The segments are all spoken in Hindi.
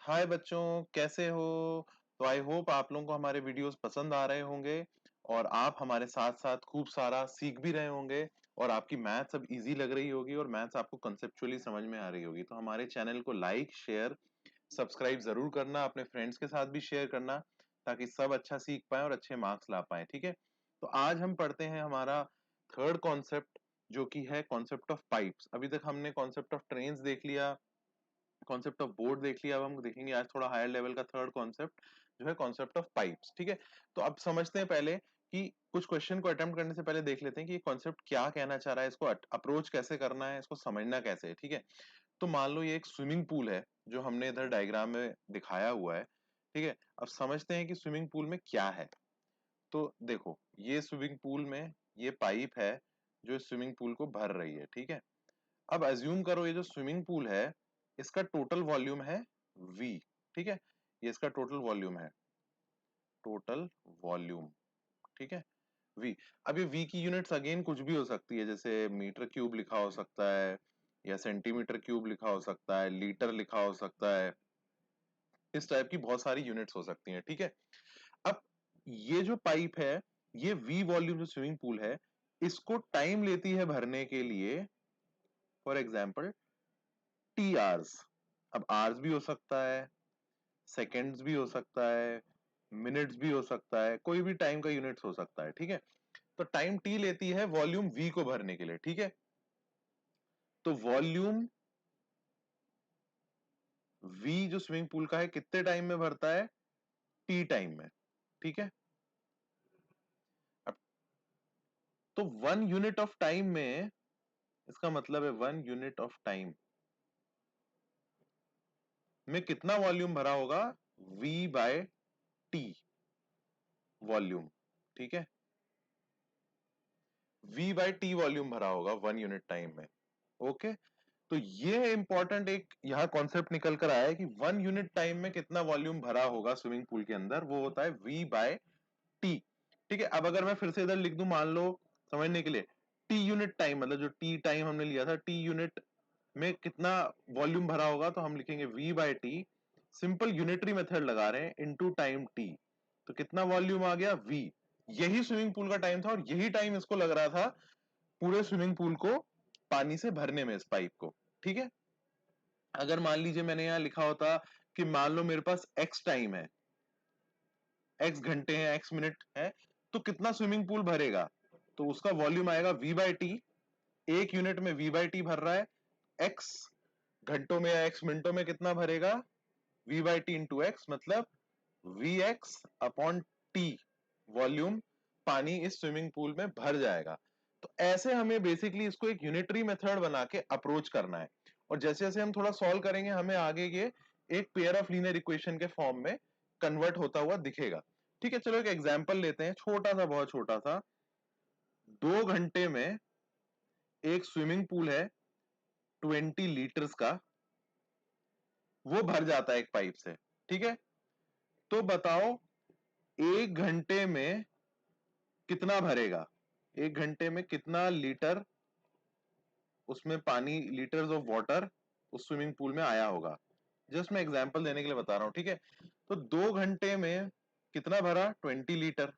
हाय बच्चों, कैसे हो? तो आई होप आप लोगों को हमारे वीडियोस पसंद आ रहे होंगे और आप हमारे साथ साथ खूब सारा सीख भी रहे होंगे और आपकी मैथ्स अब इजी लग रही होगी और मैथ्स आपको कंसेप्चुअली समझ में आ रही होगी। तो हमारे चैनल को लाइक, शेयर, सब्सक्राइब जरूर करना, अपने फ्रेंड्स के साथ भी शेयर करना ताकि सब अच्छा सीख पाए और अच्छे मार्क्स ला पाए। ठीक है, तो आज हम पढ़ते हैं हमारा थर्ड कॉन्सेप्ट जो कि है कॉन्सेप्ट ऑफ पाइप्स। अभी तक हमने कॉन्सेप्ट ऑफ ट्रेन्स देख लिया, कॉन्सेप्ट ऑफ बोर्ड देख लिया। अब हम देखेंगे आज थोड़ा हायर लेवल का थर्ड कॉन्सेप्ट जो है कॉन्सेप्ट ऑफ पाइप्स। ठीक है, तो अब समझते हैं पहले कि कुछ क्वेश्चन को अटेम्प्ट करने से पहले देख लेते हैं कि ये कॉन्सेप्ट क्या कहना चाह रहा है, इसको अप्रोच कैसे करना है, इसको समझना कैसे है। ठीक है, तो मान लो ये एक स्विमिंग पूल है जो हमने इधर डायग्राम में दिखाया हुआ है। ठीक है, अब समझते हैं कि स्विमिंग पूल में क्या है। तो देखो, ये स्विमिंग पूल में ये पाइप है जो स्विमिंग पूल को भर रही है। ठीक है, अब अज्यूम करो ये जो स्विमिंग पूल है इसका टोटल वॉल्यूम है V। ठीक है, ये इसका टोटल वॉल्यूम है, टोटल वॉल्यूम। ठीक है, V। अब ये V की यूनिट्स अगेन कुछ भी हो सकती है, जैसे मीटर क्यूब लिखा हो सकता है या सेंटीमीटर क्यूब लिखा हो सकता है, लीटर लिखा हो सकता है, इस टाइप की बहुत सारी यूनिट्स हो सकती हैं। ठीक है, अब ये जो पाइप है, ये V वॉल्यूम जो स्विमिंग पूल है, इसको टाइम लेती है भरने के लिए, फॉर एग्जाम्पल टी आवर्स। अब आवर्स भी हो सकता है, सेकेंड्स भी हो सकता है, मिनट्स भी हो सकता है, कोई भी टाइम का यूनिट्स हो सकता है। ठीक है, तो टाइम टी लेती है वॉल्यूम V को भरने के लिए। ठीक है, तो वॉल्यूम V जो स्विमिंग पूल का है कितने टाइम में भरता है? टी टाइम में। ठीक है, अब तो 1 यूनिट ऑफ टाइम में, इसका मतलब है 1 यूनिट ऑफ टाइम में कितना वॉल्यूम भरा होगा? V by T volume. ठीक है, V बाय टी वॉल्यूम भरा होगा 1 यूनिट टाइम में। ओके, तो ये इंपॉर्टेंट एक यहाँ कॉन्सेप्ट निकल कर आया है कि 1 यूनिट टाइम में कितना वॉल्यूम भरा होगा स्विमिंग पूल के अंदर, वो होता है V बाय टी। ठीक है, अब अगर मैं फिर से इधर लिख दूं, मान लो समझने के लिए, टी यूनिट टाइम मतलब जो टी टाइम हमने लिया था, टी यूनिट में कितना वॉल्यूम भरा होगा, तो हम लिखेंगे V by T. Simple unitary method लगा रहे हैं, इनटू टाइम टी, तो कितना वॉल्यूम आ गया? V। यही स्विमिंग पूल का टाइम था और यही टाइम इसको लग रहा था पूरे स्विमिंग पूल को पानी से भरने में, इस पाइप को। ठीक है, अगर मान लीजिए मैंने यहां लिखा होता कि मान लो मेरे पास x टाइम है, x घंटे हैं, x मिनट है, तो कितना स्विमिंग पूल भरेगा? तो उसका वॉल्यूम आएगा V बाय टी। एक यूनिट में V बाय टी भर रहा है, x घंटों में या x मिनटों में कितना भरेगा? V by T into X, मतलब Vx अपॉन टी वॉल्यूम पानी इस स्विमिंग पूल में भर जाएगा। तो ऐसे हमें बेसिकली इसको एक यूनिटरी मेथड बना के अप्रोच करना है और जैसे जैसे हम थोड़ा सॉल्व करेंगे हमें आगे ये एक पेयर ऑफ लीनियर इक्वेशन के फॉर्म में कन्वर्ट होता हुआ दिखेगा। ठीक है, चलो एक एग्जांपल लेते हैं, छोटा सा, बहुत छोटा सा। 2 घंटे में एक स्विमिंग पूल है 20 लीटर्स का, वो भर जाता है एक पाइप से। ठीक है, तो बताओ 1 घंटे में कितना भरेगा? 1 घंटे में कितना लीटर उसमें पानी, लीटर्स ऑफ वाटर उस स्विमिंग पूल में आया होगा? जस्ट मैं एग्जांपल देने के लिए बता रहा हूं। ठीक है, तो 2 घंटे में कितना भरा? 20 लीटर।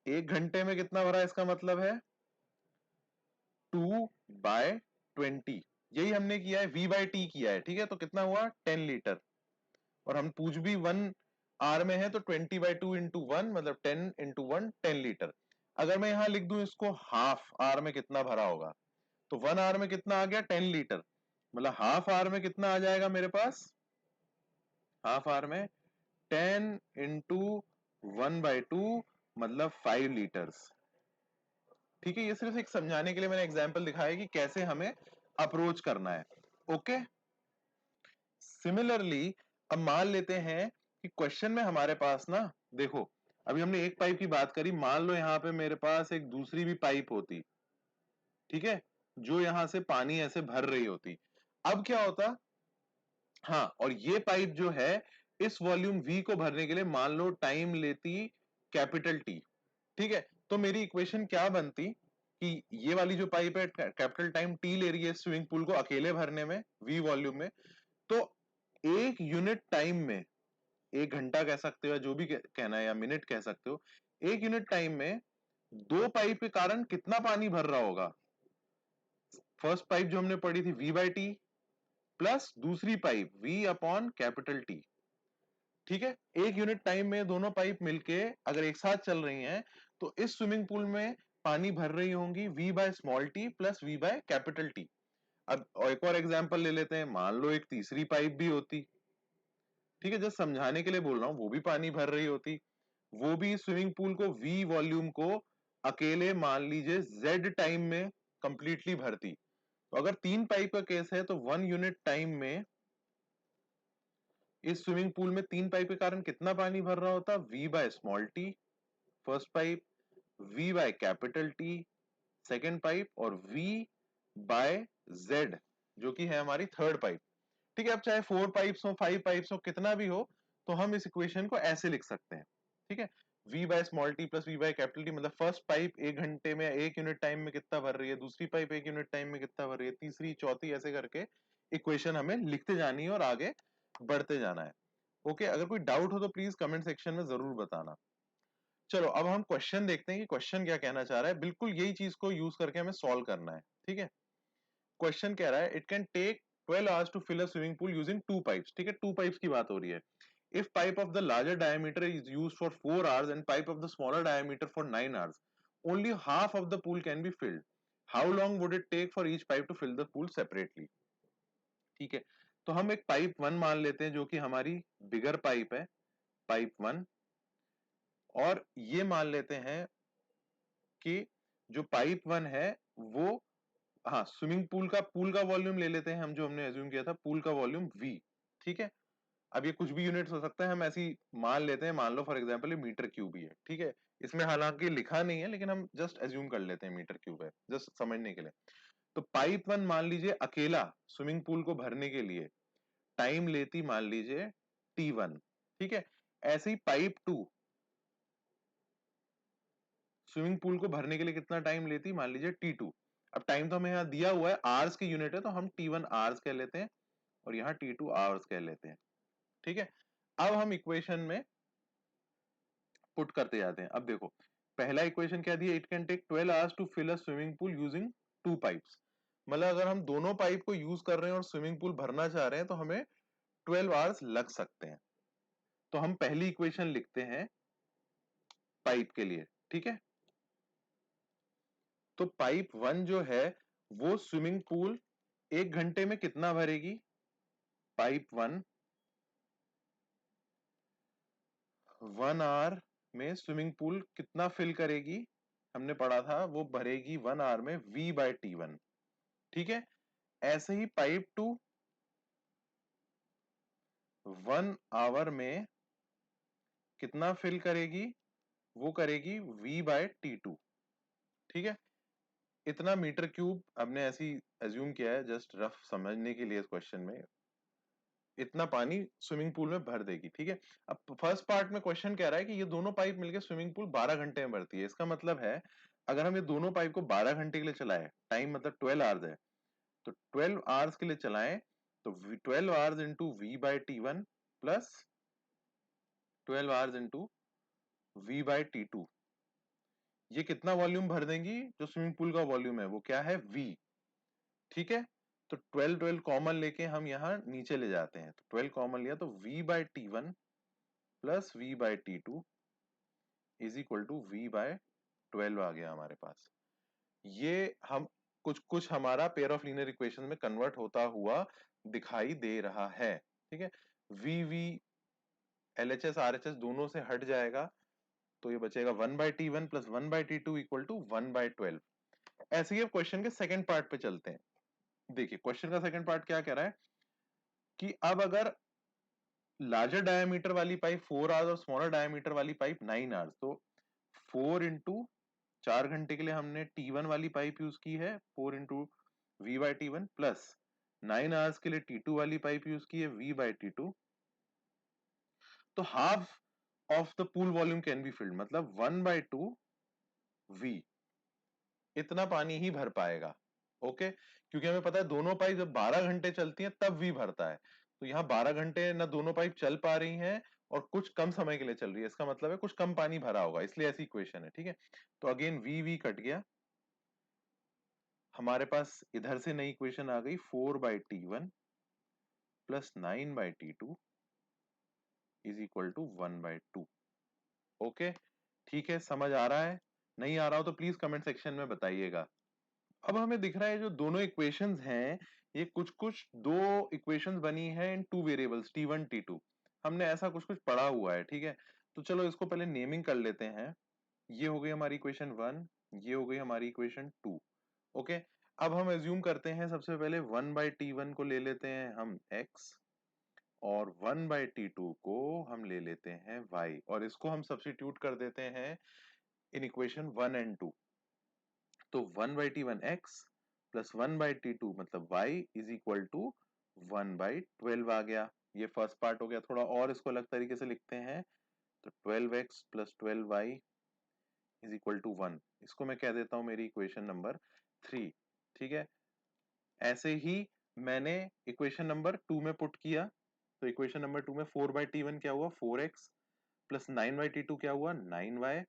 1 घंटे में कितना भरा, इसका मतलब है 2/20। यही हमने किया है, V बाय टी किया है। ठीक है, तो कितना हुआ? 10 लीटर। और हम पूछ भी 1 आवर में है, तो 20/2 इंटू 1 मतलब 10 इंटू 1, 10 लीटर। अगर मैं यहां लिख दूं इसको हाफ आवर में कितना भरा होगा, तो 1 आवर में कितना आ गया? 10 लीटर। मतलब हाफ आवर में कितना आ जाएगा मेरे पास? हाफ आवर में 10 इंटू 1/2 मतलब 5 लीटर्स। ठीक है, ये सिर्फ एक समझाने के लिए मैंने एग्जाम्पल दिखाया कि कैसे हमें अप्रोच करना है। ओके, सिमिलरली अब मान लेते हैं कि क्वेश्चन में हमारे पास ना, देखो अभी हमने एक पाइप की बात करी, मान लो यहां पे मेरे पास एक दूसरी भी पाइप होती। ठीक है, जो यहां से पानी ऐसे भर रही होती, अब क्या होता? हाँ, और ये पाइप जो है इस वॉल्यूम V को भरने के लिए मान लो टाइम लेती कैपिटल T। ठीक है, तो मेरी इक्वेशन क्या बनती कि ये वाली जो पाइप है कैपिटल टाइम T ले रही है स्विमिंग पूल को अकेले भरने में, V वॉल्यूम में, तो एक यूनिट टाइम में, एक घंटा कह सकते हो या जो भी कहना है, या मिनट कह सकते हो, एक यूनिट टाइम में दो पाइप के कारण कितना पानी भर रहा होगा। फर्स्ट पाइप जो हमने पढ़ी थी V बाई टी, प्लस दूसरी pipe V upon capital T. ठीक है, एक यूनिट टाइम में दोनों पाइप मिलके अगर एक साथ चल रही हैं तो इस स्विमिंग पूल में पानी भर रही होंगी V by small T plus V by capital T. अब एक और एग्जांपल ले लेते हैं, मान लो एक तीसरी पाइप भी होती, ठीक है, जस्ट समझाने के लिए बोल रहा हूं, वो भी पानी भर रही होती, वो भी स्विमिंग पूल को V वॉल्यूम को अकेले मान लीजिए Z टाइम में कंप्लीटली भरती। तो अगर तीन पाइप का केस है तो वन यूनिट टाइम में इस स्विमिंग पूल में तीन पाइप के कारण कितना पानी भर रहा होता, V by small T first pipe, V by capital T second pipe, और V बाय Z जो कि है हमारी थर्ड पाइप। ठीक है, अब चाहे फोर पाइप्स हो, फाइव पाइप्स हो, कितना भी हो, तो हम इस इक्वेशन को ऐसे लिख सकते हैं। ठीक है, V by small T plus V by capital T, मतलब फर्स्ट पाइप एक घंटे में, एक यूनिट टाइम में कितना भर रही है, दूसरी पाइप एक यूनिट टाइम में कितना भर रही है, तीसरी, चौथी, ऐसे करके इक्वेशन हमें लिखते जानी है और आगे बढ़ते जाना है। ओके, अगर कोई डाउट हो तो प्लीज कमेंट सेक्शन में जरूर बताना। चलो अब हम क्वेश्चन देखते हैं कि क्वेश्चन क्या कहना चाह रहा है। बिल्कुल यही चीज को यूज करके हमें सॉल्व करना है। ठीक है, क्वेश्चन कह रहा है it can take 12 hours to fill a swimming pool using two pipes. ठीक है, टू पाइप्स की बात हो रही है। If pipe of the larger diameter is used for 4 hours and pipe of the smaller diameter for 9 hours, only half of the pool can be filled, how long would it take for each pipe to fill the pool separately. ठीक है, तो हम एक पाइप वन मान लेते हैं जो कि हमारी बिगर पाइप है, पाइप वन, और ये मान लेते हैं कि जो पाइप वन है वो, हाँ, स्विमिंग पूल का वॉल्यूम ले लेते हैं हम, जो हमने एज्यूम किया था, पूल का वॉल्यूम V। ठीक है, अब ये कुछ भी यूनिट्स हो सकता है, हम ऐसी मान लेते हैं, मान लो फॉर एग्जांपल ये मीटर क्यूब ही है। ठीक है, इसमें हालांकि लिखा नहीं है लेकिन हम जस्ट एज्यूम कर लेते हैं मीटर क्यूब है, जस्ट समझने के लिए। तो पाइप वन मान लीजिए अकेला स्विमिंग पूल को भरने के लिए टाइम लेती मान लीजिए T1। ठीक है, ऐसे ही पाइप टू स्विमिंग पूल को भरने के लिए कितना टाइम लेती, मान लीजिए T2। अब टाइम तो हमें यहाँ दिया हुआ है, आवर्स की यूनिट है, तो हम T1 आवर्स कह लेते हैं और यहाँ T2 आवर्स कह लेते हैं। ठीक है, अब हम इक्वेशन में पुट करते जाते हैं। अब देखो, पहला इक्वेशन क्या दिया, it can take 12 hours to fill a swimming pool using two pipes. मतलब अगर हम दोनों पाइप को यूज कर रहे हैं और स्विमिंग पूल भरना चाह रहे हैं तो हमें 12 आवर्स लग सकते हैं। तो हम पहली इक्वेशन लिखते हैं पाइप के लिए। ठीक है, तो पाइप वन जो है वो स्विमिंग पूल एक घंटे में कितना भरेगी, पाइप वन 1 आवर में स्विमिंग पूल कितना फिल करेगी, हमने पढ़ा था वो भरेगी 1 आवर में V बाय T1। ठीक है, ऐसे ही पाइप टू 1 आवर में कितना फिल करेगी, वो करेगी V बाय T2। ठीक है, इतना मीटर क्यूब हमने ऐसी एज्यूम किया है, जस्ट रफ समझने के लिए इस क्वेश्चन में, इतना पानी स्विमिंग पूल में भर देगी। ठीक है, अब फर्स्ट पार्ट में क्वेश्चन कह रहा है कि ये दोनों पाइप मिलकर स्विमिंग पूल 12 घंटे में भरती है। इसका मतलब है अगर हम ये दोनों पाइप को 12 घंटे के लिए चलाएं, टाइम मतलब 12 आवर्स है, तो 12 आवर्स के लिए चलाएं तो 12 hours into V by T1 plus 12 hours into V by T2, ये कितना वॉल्यूम भर देंगी, जो स्विमिंग पूल का वॉल्यूम है वो क्या है, V। ठीक है, तो 12 12 कॉमन लेके हम यहाँ नीचे ले जाते हैं, तो 12 कॉमन लिया तो V by T1 plus V by T2 is equal to V by 12 आ गया हमारे पास। ये हम कुछ कुछ हमारा पेयर ऑफ लीनियर इक्वेशन में कन्वर्ट होता हुआ दिखाई दे रहा है। ठीक है, V V LHS RHS दोनों से हट जाएगा, तो ये बचेगा 1/T1 plus 1/T2 equal to 1/12। ऐसे ही अब क्वेश्चन के सेकंड पार्ट पे चलते हैं। देखिए क्वेश्चन का सेकंड पार्ट क्या कह रहा है कि अब अगर लार्जर डायमीटर वाली पाइप 4 आवर्स और स्मॉलर डायमीटर वाली पाइप 9 आवर्स, तो 4 घंटे के लिए हमने T1 वाली पाइप यूज की है, 4 into V by T1 plus 9 hours के लिए T2 वाली पाइप यूज की है V/T2। तो half of the pool volume can be field, मतलब 1/2 V इतना पानी ही भर पाएगा। ओके, क्योंकि हमें पता है दोनों पाइप जब 12 घंटे चलती हैं तब V भरता है, तो यहाँ 12 घंटे ना दोनों पाइप चल पा रही हैं और कुछ कम समय के लिए चल रही है, इसका मतलब है कुछ कम पानी भरा होगा, इसलिए ऐसी इक्वेशन है। ठीक है, तो अगेन वी वी कट गया, हमारे पास इधर से नई इक्वेशन आ गई 4/T1 plus 9/T2 is equal to 1/2। Okay, ठीक है, समझ आ रहा है? नहीं आ रहा हो तो प्लीज कमेंट सेक्शन में बताइएगा। अब हमें दिख रहा है जो दोनों इक्वेशंस हैं, ये कुछ कुछ दो इक्वेशंस बनी है इन टू वेरिएबल्स T1 T2, हमने ऐसा कुछ कुछ पढ़ा हुआ है। ठीक है, तो चलो इसको पहले नेमिंग कर लेते हैं। ये हो गई हमारी इक्वेशन 1, ये हो गई हमारी इक्वेशन 2। ओके, अब हम एज्यूम करते हैं सबसे पहले 1/T1 को ले लेते हैं हम x, और 1/T2 को हम ले लेते हैं y, और इसको हम सब्स्टिट्यूट कर देते हैं इन इक्वेशन 1 एंड 2। तो 1/T1 x प्लस 1/T2 मतलब y इज इक्वल टू 1/12 आ गया। ये फर्स्ट पार्ट हो गया। थोड़ा और इसको अलग तरीके से लिखते हैं, तो 12x plus 12y is equal to 1, इसको मैं कह देता हूं मेरी इक्वेशन नंबर 3। ठीक है, ऐसे ही मैंने इक्वेशन नंबर 2 में पुट किया, तो इक्वेशन नंबर 2 में 4/T1 क्या हुआ 4x प्लस 9/T2 क्या हुआ 9y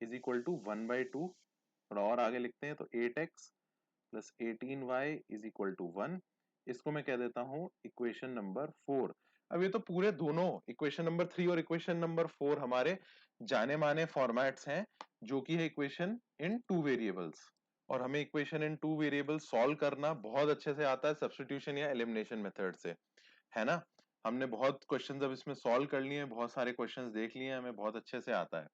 इज इक्वल टू 1/2। थोड़ा और आगे लिखते हैं, तो 8x plus 18y is equal to 1, इसको मैं कह देता हूं इक्वेशन नंबर 4। अब ये तो पूरे दोनों इक्वेशन नंबर 3 और इक्वेशन नंबर 4 हमारे जाने माने फॉर्मेट्स हैं, जो कि है इक्वेशन इन टू वेरिएबल्स। और हमें equation in two variables solve करना बहुत अच्छे से आता है सब्स्टिट्यूशन या एलिमिनेशन मेथड से, है ना। हमने बहुत क्वेश्चंस अब इसमें सॉल्व कर लिए हैं, बहुत सारे क्वेश्चंस देख लिए हैं, हमें बहुत अच्छे से आता है।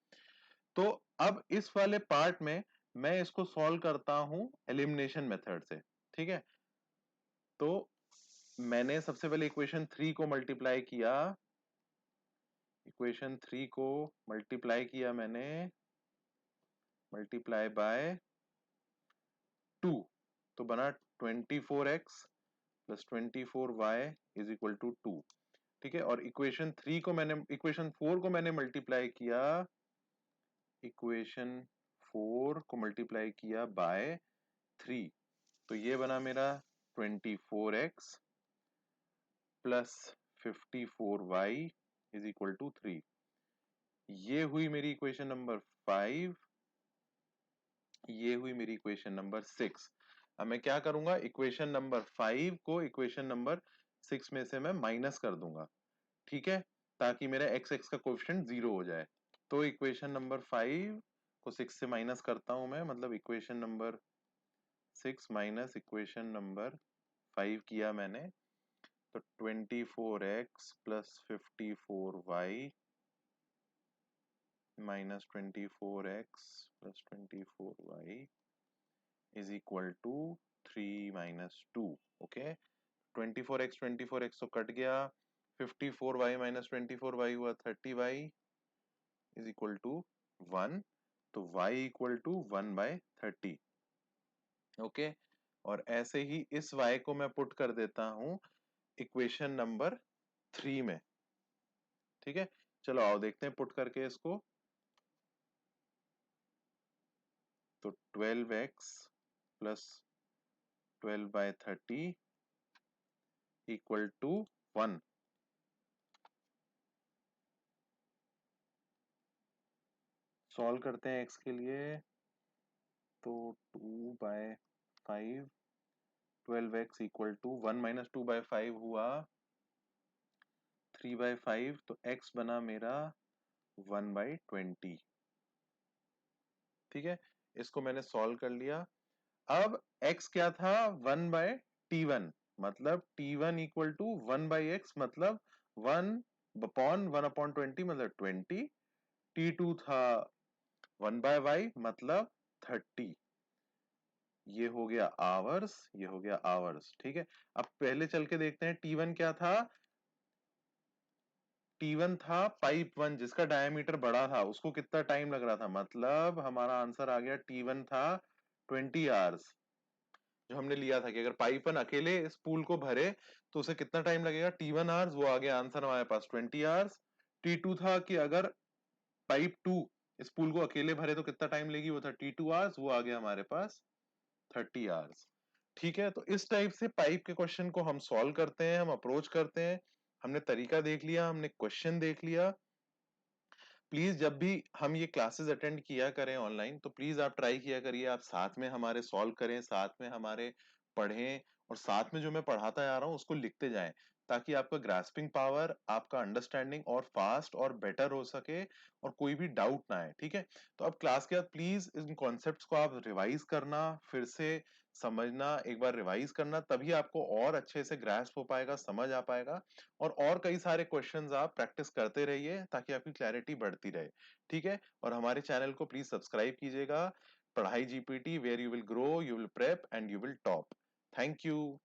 तो अब इस वाले पार्ट में मैं इसको सॉल्व करता हूं एलिमिनेशन मेथड से। ठीक है, तो मैंने सबसे पहले इक्वेशन 3 को मल्टीप्लाई किया, इक्वेशन 3 को मल्टीप्लाई किया मैंने, मल्टीप्लाई बाय 2, तो बना 24x plus 24y is equal to 2। ठीक है, और इक्वेशन 3 को मैंने, इक्वेशन 4 को मैंने मल्टीप्लाई किया, इक्वेशन 4 को मल्टीप्लाई किया बाय 3, तो ये बना मेरा 24x plus 54y is equal to 3। ये हुई मेरी इक्वेशन नंबर 5, ये हुई मेरी इक्वेशन नंबर 6। अब मैं क्या करूंगा, इक्वेशन नंबर 5 को इक्वेशन नंबर 6 में से मैं माइनस कर दूंगा। ठीक है, ताकि मेरा एक्स एक्स का कोएफिशिएंट 0 हो जाए। तो इक्वेशन नंबर 5 को 6 से माइनस करता हूं मैं, मतलब equation number 6 minus equation number 5 किया मैंने, तो 24x plus 54y minus 24x plus 24y is equal to 3 minus 2। Okay, 24x तो कट गया, 54y माइनस 24y हुआ 30y इज इक्वल टू 1, तो y इक्वल टू 1/30। ओके, और ऐसे ही इस y को मैं पुट कर देता हूं इक्वेशन नंबर 3 में। ठीक है, चलो आओ देखते हैं पुट करके इसको, तो 12x plus 12/30 equal to 1। Solve करते हैं x के लिए, तो 2/5, 12x इक्वल टू 1 माइनस 2/5 हुआ 3/5, तो x बना मेरा 1/20। ठीक है, इसको मैंने सॉल्व कर लिया। अब x क्या था 1/T1, मतलब T1 इक्वल टू 1/x, मतलब 1/1/20 मतलब 20। T2 था 1/y मतलब 30। ये हो गया आवर्स, ये हो गया आवर्स। ठीक है, अब पहले चल के देखते हैं T1 क्या था। T1 था पाइप 1 जिसका डायमीटर बड़ा था, उसको कितना टाइम लग रहा था, मतलब हमारा आंसर आ गया T1 था 20 आवर्स। जो हमने लिया था कि अगर पाइप 1 अकेले इस पूल को भरे तो उसे कितना टाइम लगेगा, T1 आवर्स, वो आ गया आंसर हमारे पास 20 आवर्स। T2 था कि अगर पाइप 2 इस पूल को अकेले भरे तो कितना टाइम लेगी, वो था T2 आवर्स, वो आ गया हमारे पास 30 आवर्स। ठीक है, तो इस टाइप से पाइप के क्वेश्चन को हम सॉल्व करते हैं, हम अप्रोच करते हैं। हमने तरीका देख लिया, हमने क्वेश्चन देख लिया। प्लीज जब भी हम ये क्लासेस अटेंड किया करें ऑनलाइन, तो प्लीज आप ट्राई किया करिए, आप साथ में हमारे सॉल्व करें, साथ में हमारे पढ़ें, और साथ में जो मैं पढ़ाता जा रहा हूँ उसको लिखते जाएं, ताकि आपका ग्रास्पिंग पावर, आपका अंडरस्टैंडिंग और फास्ट और बेटर हो सके, और कोई भी डाउट ना आए। ठीक है, तो अब क्लास के बाद प्लीज इन कॉन्सेप्ट्स को आप रिवाइज करना, फिर से समझना, एक बार रिवाइज करना, तभी आपको और अच्छे से ग्रास्प हो पाएगा, समझ आ पाएगा। और कई सारे क्वेश्चंस आप प्रैक्टिस करते रहिए, ताकि आपकी क्लैरिटी बढ़ती रहे। ठीक है, और हमारे चैनल को प्लीज सब्सक्राइब कीजिएगा, पढ़ाई GPT, where you will grow, you will prep and you will top. Thank you.